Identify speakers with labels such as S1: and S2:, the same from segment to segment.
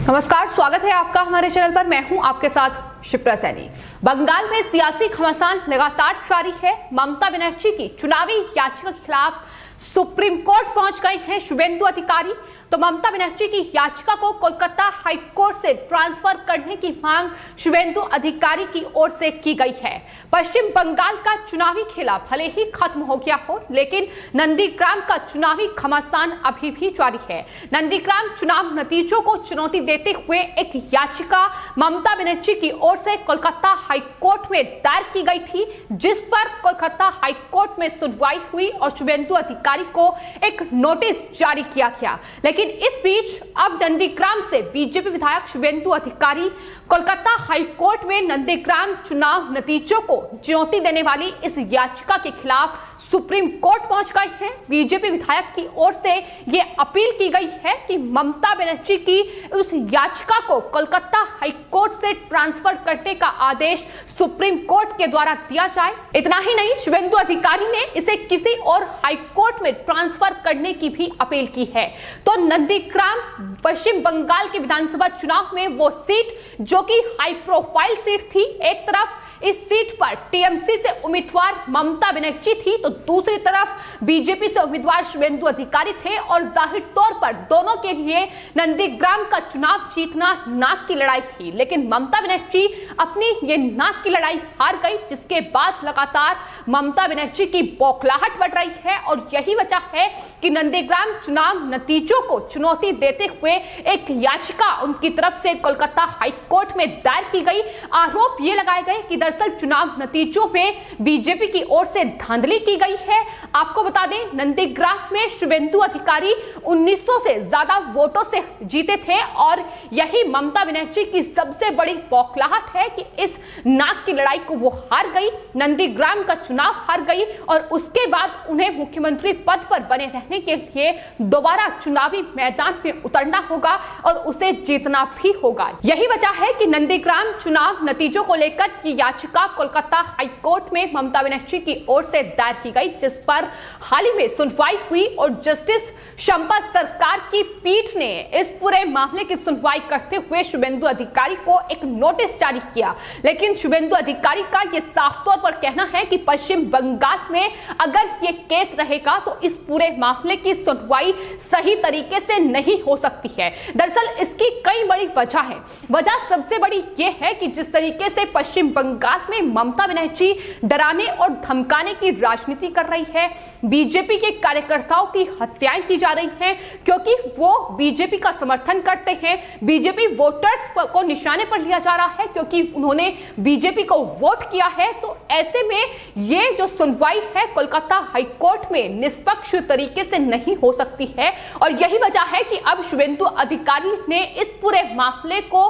S1: नमस्कार, स्वागत है आपका हमारे चैनल पर। मैं हूं आपके साथ शिप्रा सैनी। बंगाल में सियासी घमासान लगातार जारी है। ममता बनर्जी की चुनावी याचिका के खिलाफ सुप्रीम कोर्ट पहुंच गए हैं शुभेंदु अधिकारी। तो ममता बनर्जी की याचिका को कोलकाता हाई कोर्ट से ट्रांसफर करने की मांग शुभेंदु अधिकारी की ओर से की गई है। पश्चिम बंगाल का चुनावी खेला भले ही खत्म हो गया हो, लेकिन नंदीग्राम का चुनावी घमासान अभी भी जारी है। नंदीग्राम चुनाव नतीजों को चुनौती देते हुए एक याचिका ममता बनर्जी की ओर से कोलकाता हाई कोर्ट में दायर की गई थी, जिस पर कोलकाता हाई कोर्ट में सुनवाई हुई और शुभेंदु अधिकारी को एक नोटिस जारी किया गया। लेकिन इस बीच अब नंदीग्राम से बीजेपी विधायक शुभेंदु अधिकारी कोलकाता हाई कोर्ट में नंदीग्राम चुनाव नतीजों को चुनौती देने वाली इस याचिका के खिलाफ सुप्रीम कोर्ट पहुंच गए हैं। बीजेपी विधायक की ओर से यह अपील की गई है कि ममता बनर्जी की उस याचिका को कोलकाता हाई कोर्ट से ट्रांसफर करने का आदेश सुप्रीम कोर्ट के द्वारा दिया जाए। इतना ही नहीं, शुभेंदु अधिकारी ने इसे किसी और हाई कोर्ट में ट्रांसफर करने की भी अपील की है। तो नंदीग्राम पश्चिम बंगाल के विधानसभा चुनाव में वो सीट जो कि हाई प्रोफाइल सीट थी, एक तरफ इस सीट पर टीएमसी से उम्मीदवार ममता बनर्जी थी तो दूसरी तरफ बीजेपी से उम्मीदवार शुभेंदु अधिकारी थे और जाहिर तौर पर दोनों के लिए नंदीग्राम का चुनाव जीतना नाक की लड़ाई थी। लेकिन ममता बनर्जी अपनी ये नाक की लड़ाई हार गई, जिसके बाद लगातार ममता बनर्जी की बौखलाहट बढ़ रही है और यही वजह है कि नंदीग्राम चुनाव नतीजों को चुनौती देते हुए एक याचिका उनकी तरफ से कोलकाता हाई कोर्ट में दायर की गई। आरोप ये लगाए गए कि दरअसल चुनाव नतीजों में बीजेपी की ओर से धांधली की गई है। आपको बता दें, नंदीग्राम में शुभेंदु अधिकारी 1900 से ज्यादा वोटों से जीते थे और यही ममता बनर्जी की सबसे बड़ी बौखलाहट है कि इस नाक की लड़ाई को वो हार गई, नंदीग्राम का चुनाव हार गई और उसके बाद उन्हें मुख्यमंत्री पद पर बने रहने के लिए दोबारा चुनावी मैदान में उतरना होगा और उसे जीतना भी होगा। यही वजह है कि नंदीग्राम चुनाव नतीजों को लेकर ये याचिका कोलकाता हाई कोर्ट में ममता बनर्जी की ओर से दायर की गई, जिस पर हाल ही में सुनवाई हुई और जस्टिस शंपा सरकार की पीठ ने इस पूरे मामले की सुनवाई करते हुए शुभेंदु अधिकारी को एक नोटिस जारी किया। लेकिन शुभेंदु अधिकारी का यह साफ तौर पर कहना है कि पश्चिम बंगाल में अगर ये केस रहेगा तो इस पूरे मामले की सुनवाई सही तरीके से नहीं हो सकती है। दरअसल इसकी कई बड़ी वजह है। वजह सबसे बड़ी यह है कि जिस तरीके से पश्चिम बंगाल में ममता बनर्जी डराने और धमकाने की राजनीति कर रही है, बीजेपी के कार्यकर्ताओं की हत्याएं की जा रही हैं क्योंकि वो बीजेपी का समर्थन करते हैं। बीजेपी वोटर्स को निशाने पर लिया जा रहा है क्योंकि उन्होंने बीजेपी को वोट किया है। तो ऐसे में ये जो सुनवाई है कोलकाता हाई कोर्ट में निष्पक्ष तरीके से नहीं हो सकती है और यही वजह है कि अब शुभेंदु अधिकारी ने इस पूरे मामले को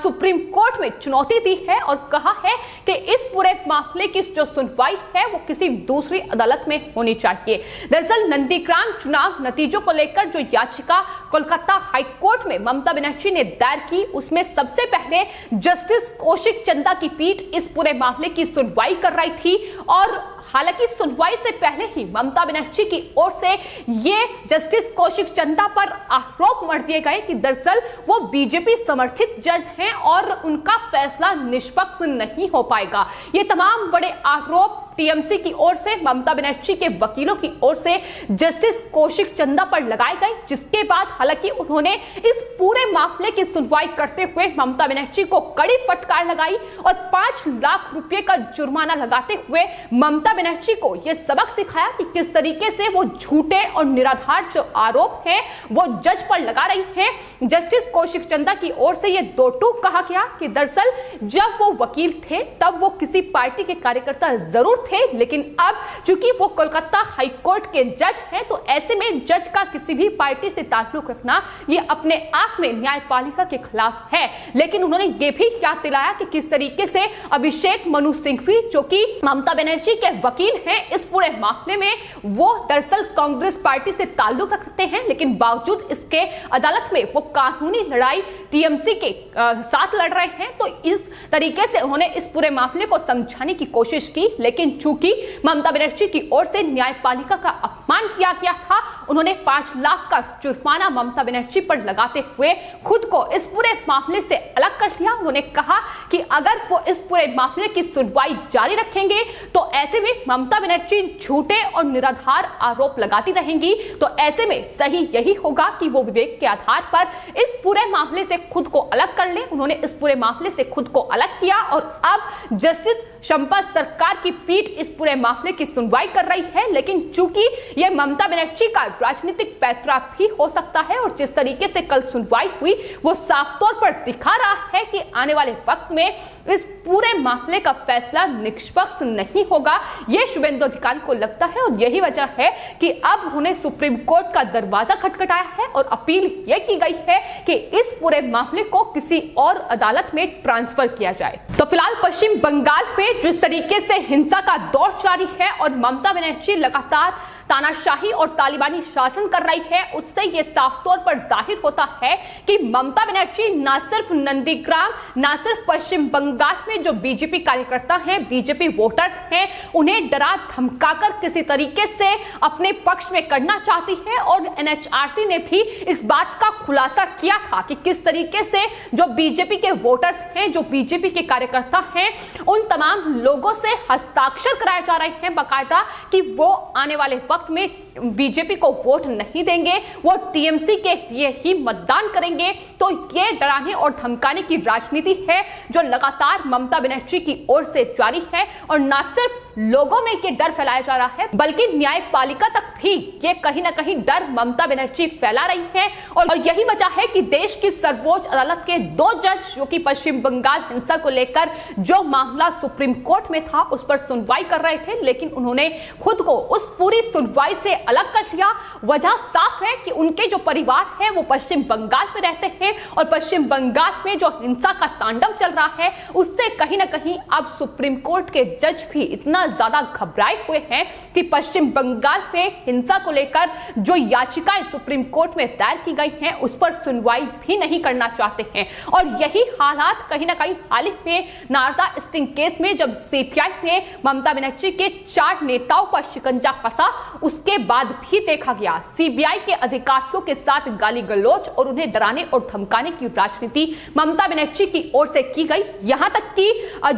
S1: सुप्रीम कोर्ट में चुनौती दी है और कहा है कि इस पूरे मामले की जो सुनवाई है वो किसी दूसरी अदालत में होनी चाहिए। दरअसल नंदीग्राम चुनाव नतीजों को लेकर जो याचिका कोलकाता हाई कोर्ट में ममता बनर्जी ने दायर की, उसमें सबसे पहले जस्टिस कौशिक चंदा की पीठ इस पूरे मामले की सुनवाई कर रही थी और हालांकि सुनवाई से पहले ही ममता बनर्जी की ओर से ये जस्टिस कौशिक चंदा पर आरोप मढ़ दिए गए कि दरअसल वो बीजेपी समर्थित जज हैं और उनका फैसला निष्पक्ष नहीं हो पाएगा। ये तमाम बड़े आरोप टीएमसी की ओर से ममता बनर्जी के वकीलों की ओर से जस्टिस कौशिक चंदा पर लगाए गए, जिसके बाद हालांकि उन्होंने इस पूरे मामले की सुनवाई करते हुए ममता बनर्जी को कड़ी फटकार लगाई और 5 लाख रुपए का जुर्माना लगाते हुए ममता बनर्जी को यह सबक सिखाया कि किस तरीके से वो झूठे और निराधार जो आरोप हैं वो जज पर लगा रही हैं। जस्टिस कौशिक चंदा की ओर से यह दो टूक कहा गया कि दरअसल जब वो वकील थे तब वो किसी पार्टी के कार्यकर्ता जरूर थे, लेकिन अब चूंकि वो कोलकाता हाई कोर्ट के जज हैं तो ऐसे में जज का किसी भी पार्टी से ताल्लुक रखना ये अपने आप में न्यायपालिका के खिलाफ है। लेकिन उन्होंने ये भी याद दिलाया कि किस तरीके से अभिषेक मनु सिंघवी जो कि ममता बनर्जी के वकील हैं, इस पूरे मामले में वो दरअसल कांग्रेस पार्टी से ताल्लुक रखते हैं, लेकिन बावजूद इसके अदालत में वो कानूनी लड़ाई टीएमसी के साथ लड़ रहे हैं। तो इस तरीके से उन्होंने इस पूरे मामले को समझाने की कोशिश की, लेकिन चूंकि ममता बनर्जी की ओर से न्यायपालिका का अपमान किया गया था उन्होंने 5 लाख का जुर्माना ममता बनर्जी पर लगाते हुए खुद को इस पूरे मामले से अलग कर लिया। उन्होंने कहा कि अगर वो इस पूरे मामले की सुनवाई जारी रखेंगे तो ऐसे में ममता बनर्जी झूठे और निराधार आरोप लगाती रहेंगी। तो ऐसे में सही यही होगा कि वो विवेक के आधार पर इस पूरे मामले से खुद को अलग कर ले। उन्होंने इस पूरे मामले से खुद को अलग किया और अब जस्टिस शंपा सरकार की पीठ इस पूरे मामले की सुनवाई कर रही है। लेकिन चूंकि यह ममता बनर्जी का राजनीतिक पैतरा भी हो सकता है और जिस तरीके से कल सुनवाई हुई वो साफ तौर पर दिखा रहा है कि आने वाले वक्त में इस पूरे मामले का फैसला निष्पक्ष नहीं होगा, यह शुभेंदु अधिकारी को लगता है। और यही वजह है कि अब उन्हें सुप्रीम कोर्ट का दरवाजा खटखटाया है और अपील यह की गई है कि इस पूरे मामले को किसी और अदालत में ट्रांसफर किया जाए। तो फिलहाल पश्चिम बंगाल में जिस तरीके से हिंसा का दौर जारी है और ममता बनर्जी लगातार तानाशाही और तालिबानी शासन कर रही है, उससे यह साफ तौर पर जाहिर होता है कि ममता बनर्जी न सिर्फ नंदीग्राम, न सिर्फ पश्चिम बंगाल में जो बीजेपी कार्यकर्ता हैं, बीजेपी वोटर्स हैं, उन्हें डरा धमकाकर किसी तरीके से अपने पक्ष में करना चाहती है। और एनएचआरसी ने भी इस बात का खुलासा किया था कि किस तरीके से जो बीजेपी के वोटर्स हैं, जो बीजेपी के कार्यकर्ता हैं, उन तमाम लोगों से हस्ताक्षर कराए जा रहे हैं बाकायदा कि वो आने वाले वक्त में बीजेपी को वोट नहीं देंगे, वो टीएमसी के लिए ही मतदान करेंगे। तो ये डराने और धमकाने की राजनीति है जो लगातार ममता बनर्जी की ओर से जारी है। और न सिर्फ लोगों में ये डर फैलाया जा रहा है बल्कि न्यायपालिका तक भी ये कहीं ना कहीं डर ममता बनर्जी फैला रही है। और यही वजह है कि देश की सर्वोच्च अदालत के 2 जज जो कि पश्चिम बंगाल हिंसा को लेकर जो मामला सुप्रीम कोर्ट में था उस पर सुनवाई कर रहे थे, लेकिन उन्होंने खुद को उस पूरी सुनवाई से अलग कर लिया। वजह साफ है कि उनके जो परिवार है वो पश्चिम बंगाल में रहते हैं और पश्चिम बंगाल में जो हिंसा का तांडव चल रहा है उससे कहीं ना कहीं अब सुप्रीम कोर्ट के जज भी इतना ज्यादा घबराए हुए हैं कि पश्चिम बंगाल में हिंसा को लेकर जो याचिकाएं सुप्रीम कोर्ट में दायर की गई हैं उस पर सुनवाई भी नहीं करना चाहते हैं। और यही हालात कहीं ना कहीं हाल ही में नारदा स्टिंग केस में जब सीपीआई ने ममता बनर्जी के 4 नेताओं पर शिकंजा कसा, उसके बाद भी देखा गया सीबीआई के अधिकारियों के साथ गाली गलौज और उन्हें डराने और धमकाने की राजनीति ममता बनर्जी की ओर से की गई। यहां तक कि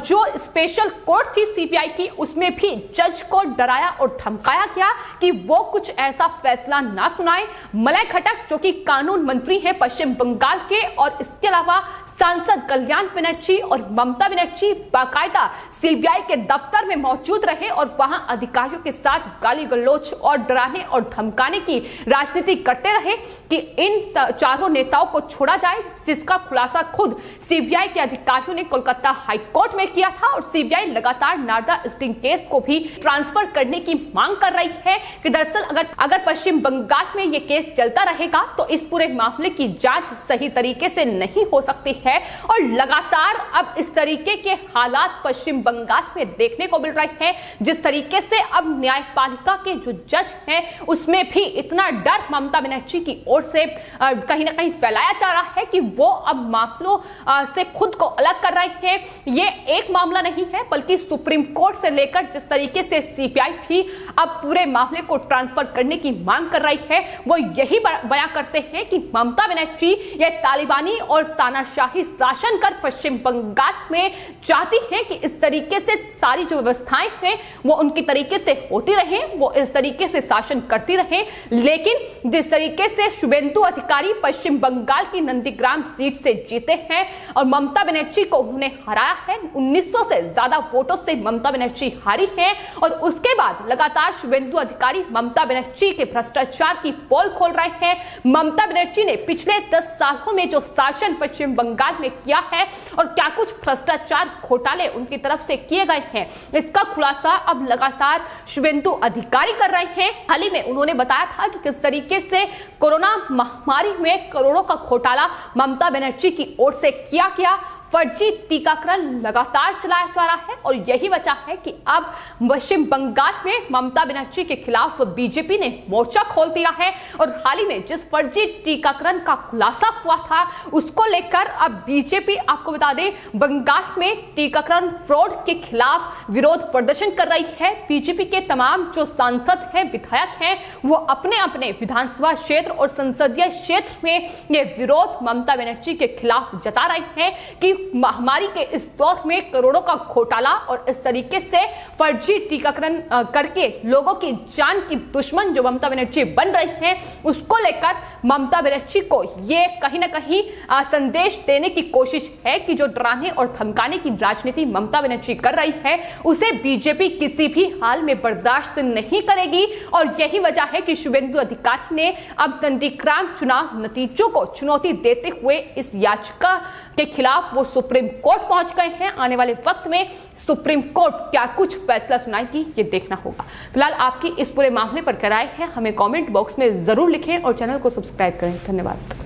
S1: जो स्पेशल कोर्ट थी सीबीआई की उसमें भी जज को डराया और धमकाया गया कि वो कुछ ऐसा फैसला ना सुनाए। मलय खट्टक जो कि कानून मंत्री हैं पश्चिम बंगाल के और इसके अलावा सांसद कल्याण बनर्जी और ममता बनर्जी बाकायदा सीबीआई के दफ्तर में मौजूद रहे और वहां अधिकारियों के साथ गाली गलौज और डराने और धमकाने की राजनीति करते रहे कि इन 4 नेताओं को छोड़ा जाए, जिसका खुलासा खुद सीबीआई के अधिकारियों ने कोलकाता हाईकोर्ट में किया था। और सीबीआई लगातार नारदा स्टिंग केस को भी ट्रांसफर करने की मांग कर रही है कि दरअसल अगर पश्चिम बंगाल में यह केस चलता रहेगा तो इस पूरे मामले की जांच सही तरीके से नहीं हो सकती है। और लगातार अब इस तरीके के हालात पश्चिम बंगाल में देखने को मिल रहे हैं, जिस तरीके से अब न्यायपालिका के जो जज हैं उसमें भी इतना डर ममता बनर्जी की ओर से कहीं ना कहीं फैलाया जा रहा है कि वो अब मामलों से खुद को अलग कर रहे हैं। ये एक मामला नहीं है बल्कि सुप्रीम कोर्ट से लेकर जिस तरीके से सीबीआई भी अब पूरे मामले को ट्रांसफर करने की मांग कर रही है वो यही बयां करते हैं कि ममता बनर्जी ये तालिबानी और तानाशाही शासन कर पश्चिम बंगाल में चाहती है कि इस तरीके से सारी जो व्यवस्थाएं हैं वो उनकी तरीके से होती रहे, वो इस तरीके से शासन करती रहे। लेकिन जिस तरीके से शुभेंदु अधिकारी पश्चिम बंगाल की नंदीग्राम सीट से जीते हैं और ममता बनर्जी को उन्होंने हराया है, 1900 से ज्यादा वोटों से ममता बनर्जी हारी है। और उसके बाद लगातार शुभेंदु अधिकारी ममता बनर्जी के भ्रष्टाचार की पोल खोल रहे हैं। ममता बनर्जी ने पिछले 10 सालों में जो शासन पश्चिम बंगाल में किया है और क्या कुछ भ्रष्टाचार घोटाले उनकी तरफ से किए गए हैं, इसका खुलासा अब लगातार शुभेंदु अधिकारी कर रहे हैं। हाल ही में उन्होंने बताया था कि किस तरीके से कोरोना महामारी में करोड़ों का घोटाला ममता बनर्जी की ओर से किया गया। फर्जी टीकाकरण लगातार चलाया जा रहा है और यही वजह है कि अब पश्चिम बंगाल में ममता बनर्जी के खिलाफ बीजेपी ने मोर्चा खोल दिया है और हाल ही में जिस फर्जी टीकाकरण का खुलासा हुआ था उसको लेकर अब बीजेपी, आपको बता दें, बंगाल में टीकाकरण फ्रॉड के खिलाफ विरोध प्रदर्शन कर रही है। बीजेपी के तमाम जो सांसद हैं, विधायक हैं, वो अपने अपने विधानसभा क्षेत्र और संसदीय क्षेत्र में ये विरोध ममता बनर्जी के खिलाफ जता रहे हैं कि महामारी के इस दौर में करोड़ों का घोटाला और इस तरीके से फर्जी टीकाकरण करके लोगों की जान की दुश्मन जो ममता बनर्जी बन रही हैं, उसको लेकर ममता बनर्जी को ये कहीं ना कहीं संदेश देने की कोशिश है कि जो डराने और धमकाने की राजनीति ममता बनर्जी कर रही है उसे बीजेपी किसी भी हाल में बर्दाश्त नहीं करेगी। और यही वजह है कि शुभेंदु अधिकारी ने अब नंदीग्राम चुनाव नतीजों को चुनौती देते हुए इस याचिका के खिलाफ वो सुप्रीम कोर्ट पहुंच गए हैं। आने वाले वक्त में सुप्रीम कोर्ट क्या कुछ फैसला सुनाएगी ये देखना होगा। फिलहाल आपकी इस पूरे मामले पर क्या राय है हमें कमेंट बॉक्स में जरूर लिखें और चैनल को सब्सक्राइब करें। धन्यवाद।